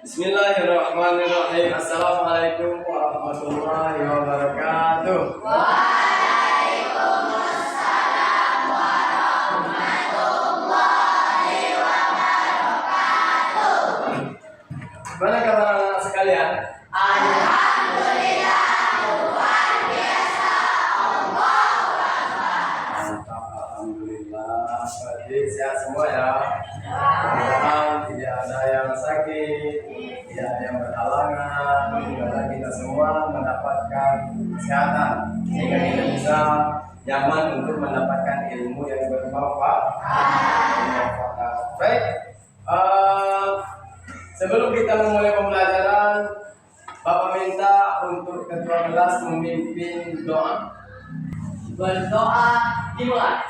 Bismillahirrahmanirrahim. Assalamualaikum warahmatullahi wabarakatuh. Waalaikumsalam warahmatullahi wabarakatuh. Gimana kabar anak sekalian? Alhamdulillah, luar biasa. Allahu Akbar. Mantap, alhamdulillah. Jadi sehat semua ya. Mudah-mudahan tidak ada yang sakit, tidak ada yang berhalangan. Mudah-mudahan kita semua mendapatkan kesehatan sehingga kita bisa nyaman untuk mendapatkan ilmu yang bermanfaat. Baik. Sebelum kita memulai pembelajaran, Bapak minta untuk ketua kelas memimpin doa. Berdoa dimulai.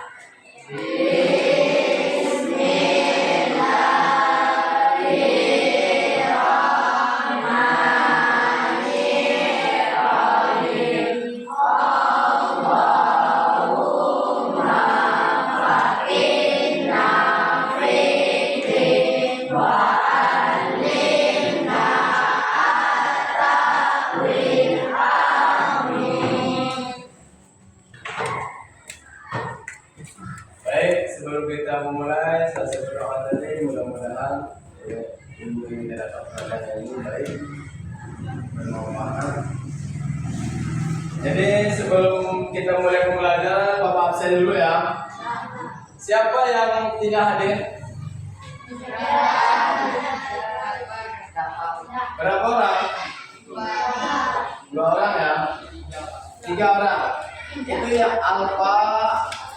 Baik, sebelum kita memulai, saya berdoa tadi mudah-mudahan ilmu yang kita dapatkan ini baik, bermanfaat. Jadi sebelum kita mulai pembelajaran, Bapak absen dulu ya. Siapa yang tidak hadir? Berapa orang? Dua orang ya? Tiga orang. Itu ya alfa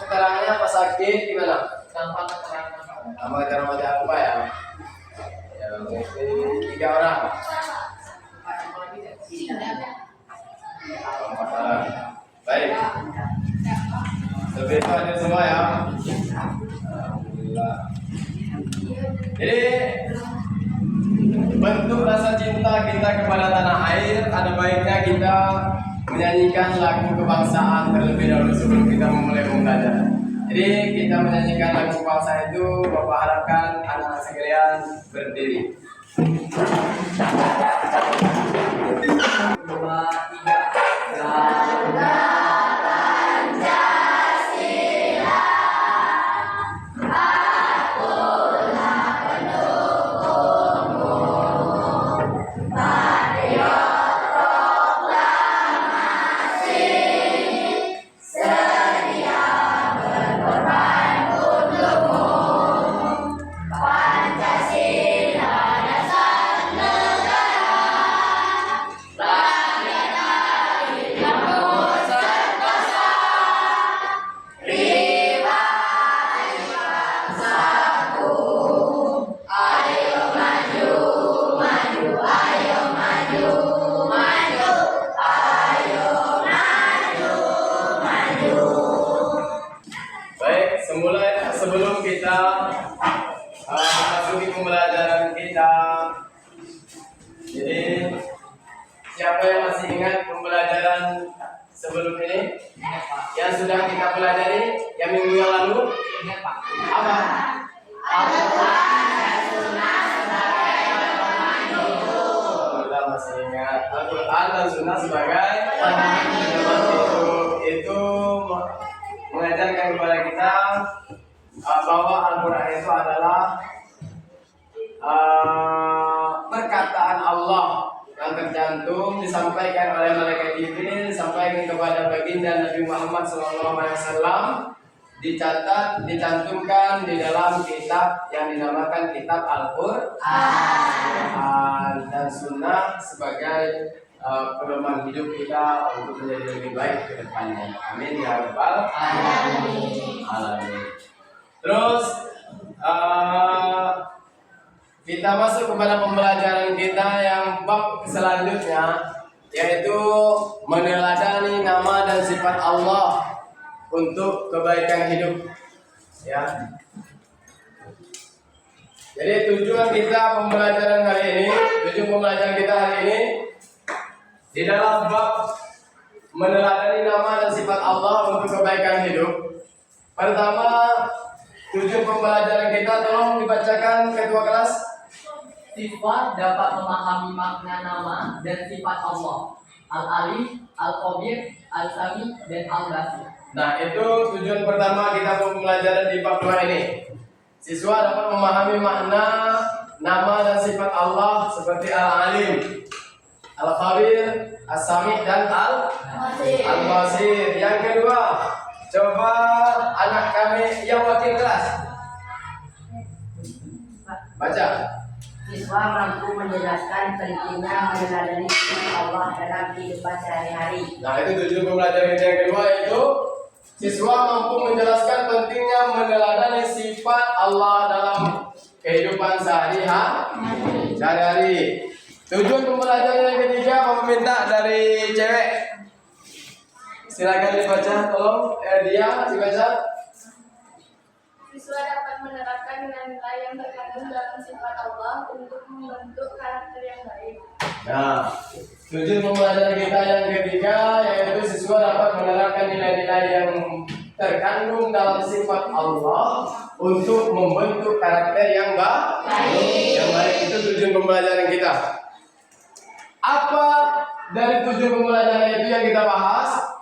keterangannya pas sakit gimana? Tanpa keterangan. Tanpa keterangan apa ya? Ya, tiga orang. Empat orang. Baik. Lebih hadir semua ya. Alhamdulillah. Jadi bentuk rasa cinta kita kepada tanah air, ada baiknya kita menyanyikan lagu kebangsaan terlebih dahulu sebelum kita memulai pembelajaran. Jadi kita menyanyikan lagu kebangsaan itu, Bapak harapkan anak-anak sekalian berdiri. 2, 3. Sebelum kita memasuki pembelajaran kita, jadi siapa yang masih ingat pembelajaran sebelum ini yang sudah kita pelajari yang minggu yang lalu? Apa? Alhamdulillah masih ingat. Al-Quran dan Sunnah sebagai itu mengajarkan kepada kita bahwa Al-Quran itu adalah perkataan Allah yang tercantum disampaikan oleh malaikat Jibril, disampaikan kepada baginda Nabi Muhammad SAW, dicatat, dicantumkan di dalam kitab yang dinamakan kitab Al-Quran dan Sunnah sebagai pedoman hidup kita untuk menjadi lebih baik ke depannya. Amin ya rabbal alamin. Terus kita masuk kepada pembelajaran kita yang bab selanjutnya, yaitu meneladani nama dan sifat Allah untuk kebaikan hidup. Ya. Jadi tujuan kita pembelajaran hari ini di dalam bab meneladani nama dan sifat Allah untuk kebaikan hidup. Pertama, tujuan pembelajaran kita, tolong dibacakan ketua kelas. Siswa dapat memahami makna nama dan sifat Allah, Al-Alim, Al-Khabir, Al-Sami, dan Al-Basir. Nah, itu tujuan pertama kita pembelajaran di bab 2 ini. Siswa dapat memahami makna nama dan sifat Allah seperti Al-Alim, Al-Khabir, Al-Sami, dan Al-Basir. Yang kedua, coba anak kami yang wakil kelas baca. Siswa mampu menjelaskan pentingnya meneladani sifat Allah dalam kehidupan sehari-hari. Nah, itu tujuan pembelajaran kita yang kedua, yaitu siswa mampu menjelaskan pentingnya meneladani sifat Allah dalam kehidupan sehari-hari. Tujuan pembelajaran yang ketiga, mau minta dari cewek. Silakan dibaca, tolong. Dia dibaca. Siswa dapat menerapkan nilai-nilai yang terkandung dalam sifat Allah untuk membentuk karakter yang baik. Nah, tujuan pembelajaran kita yang ketiga, yaitu siswa dapat menerapkan nilai-nilai yang terkandung dalam sifat Allah untuk membentuk karakter yang baik. Yang baik itu tujuan pembelajaran kita. Apa dari tujuan pembelajaran itu yang kita bahas?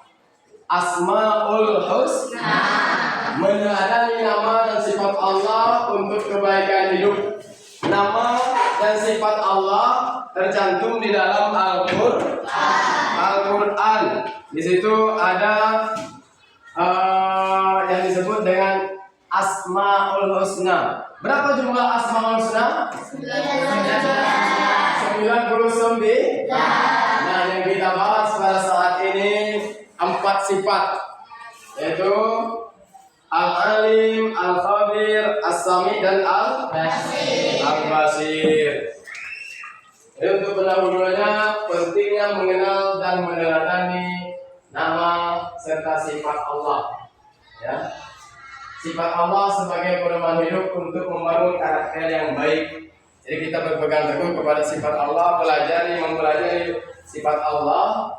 Asmaul Husna, meneladani nama dan sifat Allah untuk kebaikan hidup. Nama dan sifat Allah tercantum di dalam Al-Quran. Di situ ada yang disebut dengan Asmaul Husna. Berapa jumlah Asmaul Husna? 99. Nah, yang kita bahas pada saat ini 4 sifat, yaitu Al-Alim, Al-Khabir, As-Sami, dan Al-Basir. Jadi untuk pendahulunya, pentingnya mengenal dan meneladani nama serta sifat Allah. Ya, sifat Allah sebagai pedoman hidup untuk membangun karakter yang baik. Jadi kita berpegang teguh kepada sifat Allah, mempelajari sifat Allah.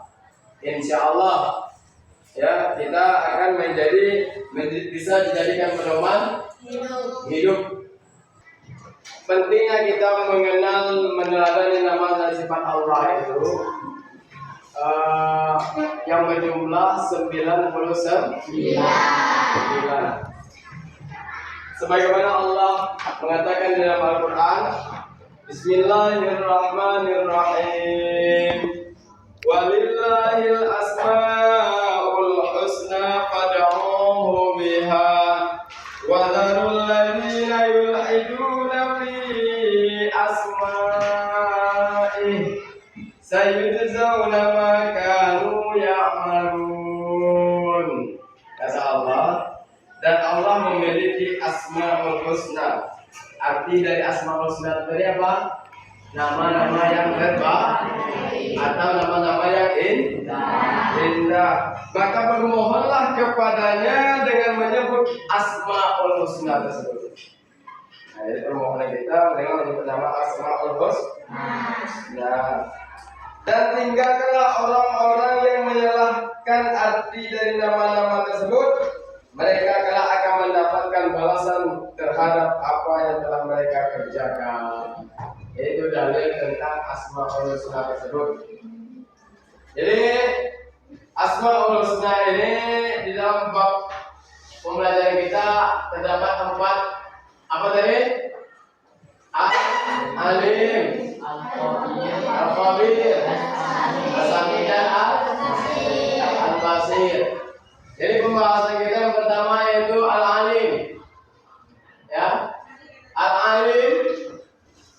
Insya Allah, ya, kita akan bisa dijadikan pedoman hidup. Pentingnya kita meneladani nama dan sifat Allah itu yang berjumlah 99. Sebagaimana Allah mengatakan di dalam Al-Quran, Bismillahirrahmanirrahim. Walillahil asmaul husna fad'uhu biha wa dharul ladzina yulhiduna fi asma'ihi sayujzauna ma kanu ya'malun. Kata Allah, dan Allah memiliki asmaul husna. Arti dari asmaul husna itu apa? Nama-nama yang terbaik atau nama-nama yang indah. Maka bermohonlah kepadanya dengan menyebut asmaul husna tersebut. Nah, jadi permohonan kita dengan menyebut nama asmaul husna. Dan tinggalkanlah orang-orang yang menyalahkan arti dari nama-nama tersebut. Mereka kelak akan mendapatkan balasan terhadap apa yang telah mereka kerjakan. Itu dalil tentang Asmaul Husna tersebut. Jadi Asmaul Husna ini di dalam bab pembelajaran kita terdapat 4 apa tadi? Al-Alim, Al-Khabir, Al-Sami, dan Al-Basir. Jadi pembahasan kita yang pertama yaitu Al-Alim. Ya, Al-Alim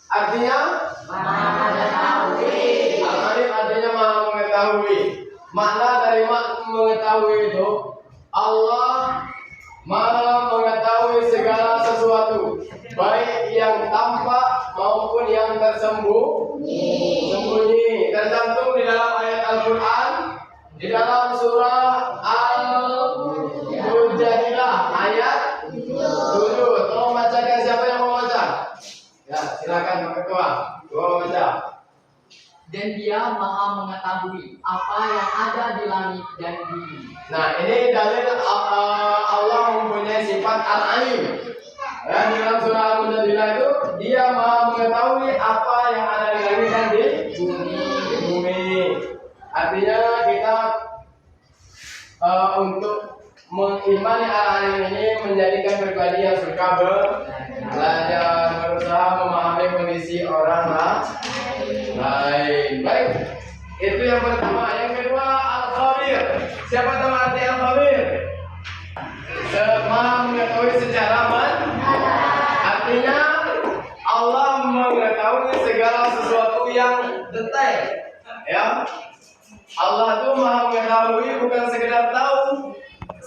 artinya Maha mengetahui. Al-Alim artinya Maha mengetahui. Makna dari mengetahui itu, Allah Maha mengetahui segala sesuatu, baik yang tampak maupun yang tersembunyi. Tercantum di dalam ayat Al-Quran, di dalam surah Al-Mujadilah ayat 7. Tolong bacakan, siapa yang mau baca? Ya, silakan Pak Ketua. Ketua baca. Dan Dia Maha mengetahui apa yang ada di langit dan bumi. Nah, ini dalil Allah mempunyai sifat Al-Alim. Dan dalam surah Al-Mujadilah itu dia maha mengetahui apa yang ada di langit dan di bumi. Artinya kita untuk mengimani al-alim ini menjadikan pribadi yang suka belajar, berusaha memahami kondisi orang lain. Baik, itu yang pertama. Yang kedua, al-khabir. Siapa tahu arti al-khabir? Maha mengetahui secara artinya Allah mengetahui segala sesuatu yang detail. Ya, Allah itu maha mengetahui, bukan sekedar tahu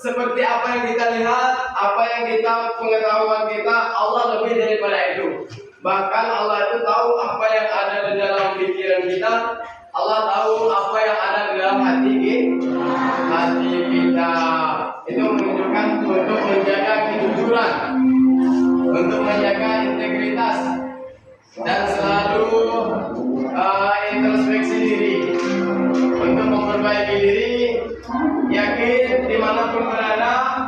seperti apa yang kita lihat, apa yang kita pengetahuan kita. Allah lebih daripada itu. Bahkan Allah itu tahu apa yang ada di dalam pikiran kita. Allah tahu apa yang ada di dalam hati kita. Itu menunjukkan untuk menjaga kejujuran, untuk menjaga integritas, dan selalu introspeksi diri, untuk memperbaiki diri. Yakin dimanapun berada,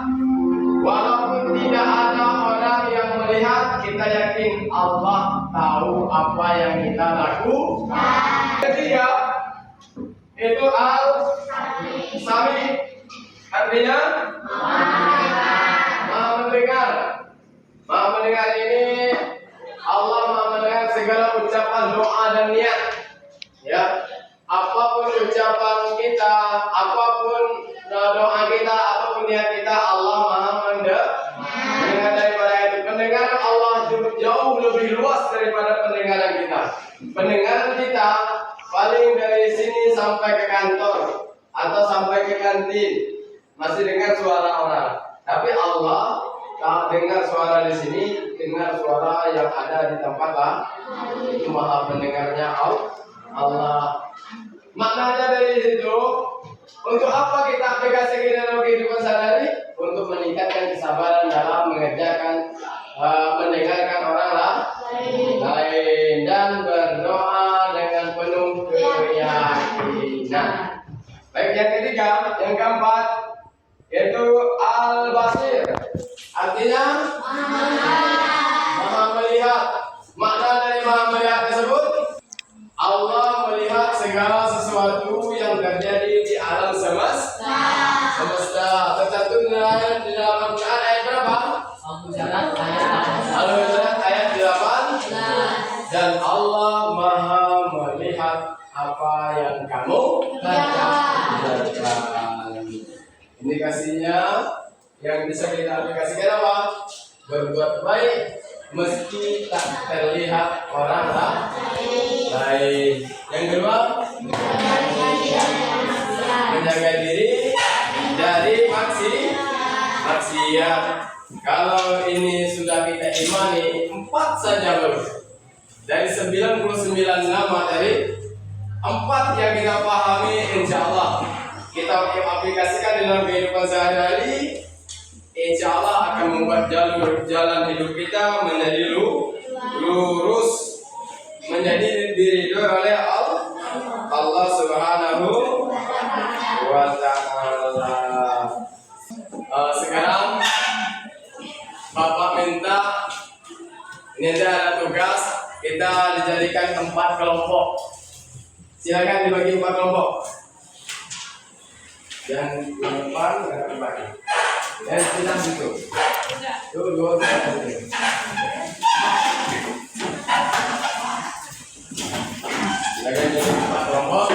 walaupun tidak ada orang yang melihat, kita yakin Allah tahu apa yang kita lakukan. Ketiga, itu al-sami, artinya maha mendengar. Maha mendengar ini Allah maha mendengar segala ucapan, doa dan niat. Ya, apapun ucapan kita, apapun doa kita, apapun niat kita, Allah maha mendengar daripada itu. Pendengaran Allah jauh lebih luas daripada pendengaran kita. Pendengaran kita paling dari sini sampai ke kantor atau sampai ke kantin masih dengar suara orang. Tapi Allah tak dengar suara di sini, dengar suara yang ada di tempat itu maha pendengarnya Allah. Maknanya dari situ, untuk apa kita aplikasikan dalam kehidupan sehari-hari? Untuk meningkatkan kesabaran dalam mengerjakan, mendengarkan orang lain, dan berdoa dengan penuh keyakinan. Baik, yang ketiga, yang keempat, yaitu al-basir, artinya maha melihat. Makna dari maha melihat tersebut, Allah melihat segala sesuatu yang terjadi di alam semesta. Tercantum di dalam Al-Quran ayat berapa? Al-Hujurat ayat 8. Dan Allah maha melihat apa yang kamu kerjakan. Indikasinya yang bisa kita aplikasikan apa? Berbuat baik meski tak terlihat orang lain. Yang kedua, menjaga diri dari maksiat. Kalau ini sudah kita imani, 4 saja loh. Dari 99 nama tadi, 4 yang kita pahami, insya Allah kita aplikasikan dalam kehidupan sehari-hari, insya Allah akan membuat jalan hidup kita menjadi lurus, menjadi diridhoi oleh Allah Subhanahu wa Ta'ala. Sekarang Bapak minta, ini ada tugas, kita dijadikan 4 kelompok. Silakan dibagi 4 kelompok. Yang di depan nggak dibagi. Yang kita gitu. Tuh 2 3. Silakan jadi 4 kelompok.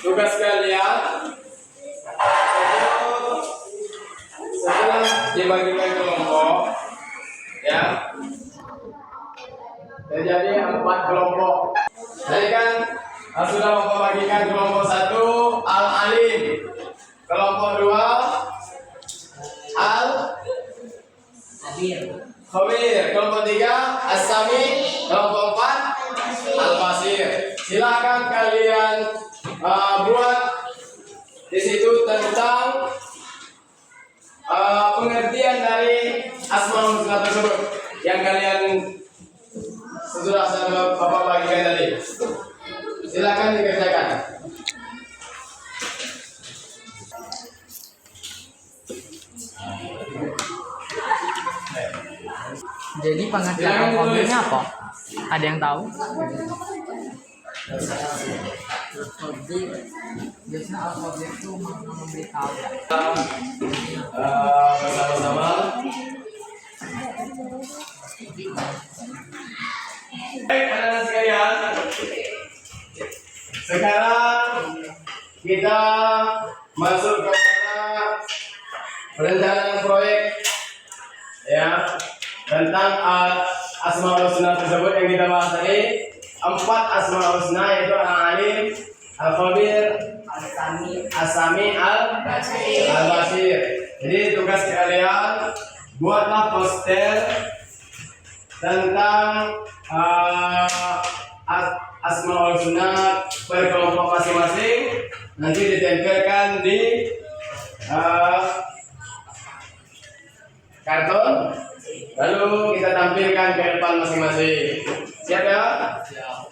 Tugas kalian setelah dibagikan kelompok, ya, terjadi 4 kelompok. Tadi kan sudah membagikan kelompok 1 al-alim, kelompok 2 al 3 As-Sami, kelompok 4 Al-Basir. Silakan kalian buat di situ tentang pengertian dari Asmaul Husna tersebut yang kalian sudah Bapak bagikan tadi. Silakan dikerjakan. Jadi pengertian al-khabirnya apa? Ada yang tahu? Biasanya al-khabir itu memberitahu ya. Bersama-sama. Baik, anak-anak sekalian. Sekarang kita masuk kepada perencanaan proyek ya tentang Asmaul Husna tersebut yang kita bahas tadi. 4 Asmaul Husna yaitu Al-Alim, Al-Khabir, As-Sami, Al-Basir. Jadi tugas kalian buatlah poster tentang Asmaul Husna per kelompok masing-masing, nanti ditempelkan di karton, lalu kita tampilkan ke depan masing-masing. Siap ya? Siap.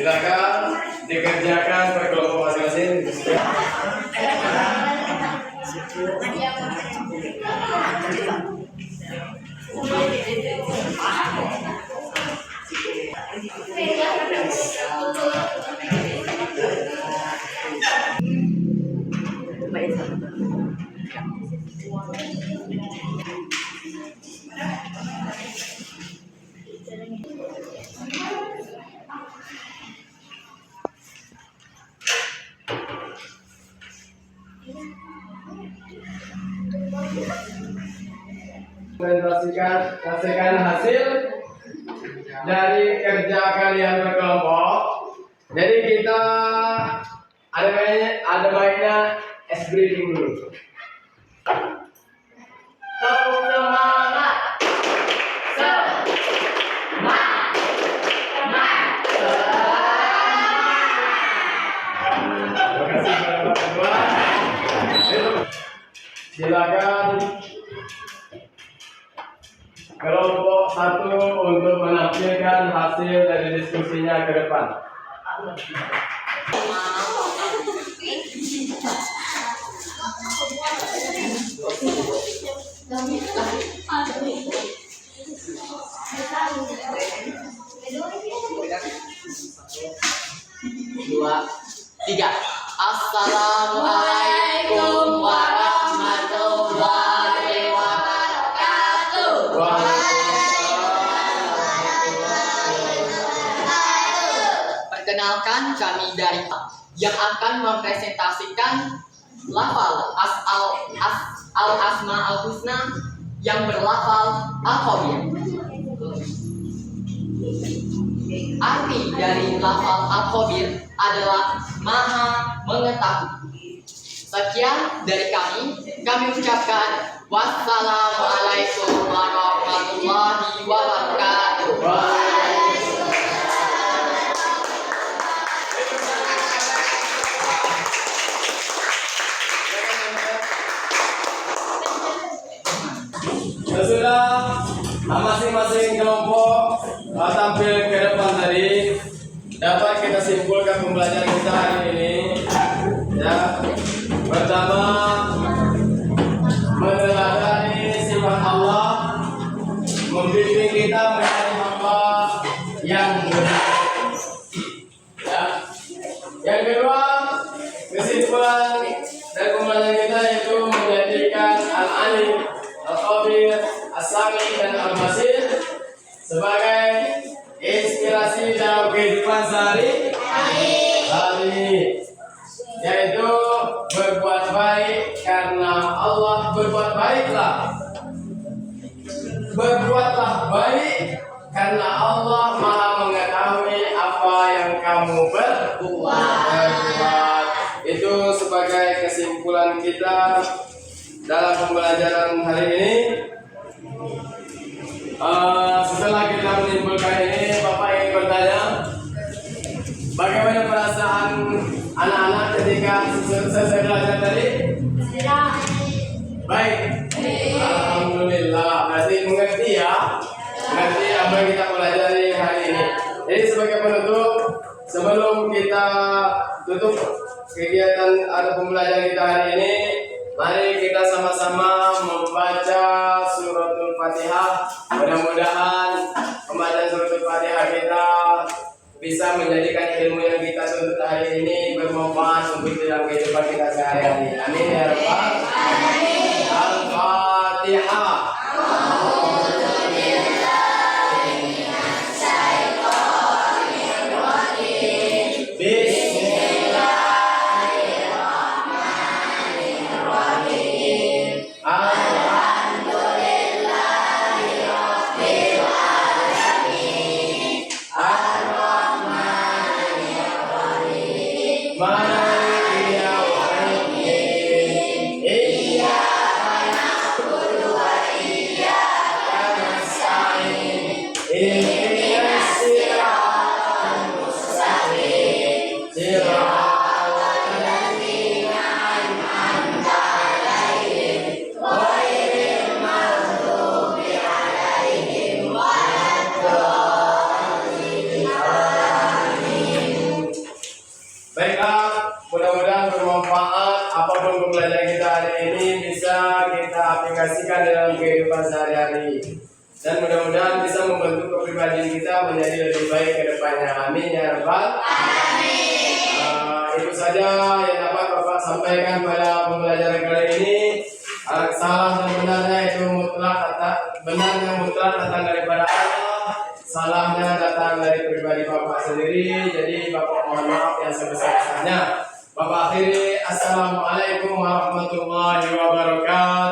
Silakan dikerjakan per kelompok masing-masing. Presentasikan hasil dari kerja kalian berkelompok. Jadi kita ada baiknya es briefing dulu. Tepuk semangat. Terima kasih kepada Pak Ketua. Silakan kelompok 1 untuk menampilkan hasil dari diskusinya ke depan. Dua, tiga. Assalamualaikum warahmatullahi wabarakatuh. Perkenalkan, kami dari yang akan mempresentasikan lafal al-asma al-husna yang berlafal al-khabir. Arti dari lafal al-khabir adalah maha mengetahui. Sekian dari kami ucapkan wassalamualaikum warahmatullahi wabarakatuh. Sesudah masing-masing kelompok tampil ke depan tadi, dapat kita simpulkan pembelajaran kita hari ini. Ya, pertama meneladani sifat Allah, membimbing kita menjadi hamba yang benar. Ya. Yang kedua, kesimpulan dari pembelajaran kita yaitu menjadikan Al-Alim, Al-Khabir, As-Sami dan Al-Basir sebagai inspirasi dalam kehidupan sehari-hari. berbuat baiklah. Berbuatlah baik karena Allah Maha mengetahui apa yang kamu berbuat. Itu sebagai kesimpulan kita dalam pembelajaran hari ini. Setelah kita menyimpulkan ini, Bapak ingin bertanya, bagaimana perasaan anak-anak ketika selesai belajar tadi? Baik. Alhamdulillah. Berarti mengerti ya? Mengerti apa yang kita pelajari hari ini. Jadi sebagai penutup, sebelum kita tutup kegiatan atau pembelajaran kita hari ini, mari kita sama-sama membaca suratul Fatihah. Mudah-mudahan pembacaan suratul Fatihah kita bisa menjadikan ilmu yang kita tuntut hari ini bermanfaat untuk dalam kehidupan kita sehari-hari. Amin ya rabbal alamin. Al-Fatihah. Baiklah, mudah-mudahan bermanfaat. Apapun pembelajaran kita hari ini bisa kita aplikasikan dalam kehidupan sehari-hari, dan mudah-mudahan bisa membentuk kepribadian kita menjadi lebih baik ke depannya. Amin ya rabbal alamin. Itu saja yang dapat Bapak sampaikan pada pembelajaran kali ini. Salah dan benarnya itu mutlak, benarnya mutlak datang daripada Allah, salahnya datang dari pribadi Bapak sendiri. Jadi Bapak mohon maaf yang sebesar-besarnya. Bapak akhiri, assalamualaikum warahmatullahi wabarakatuh.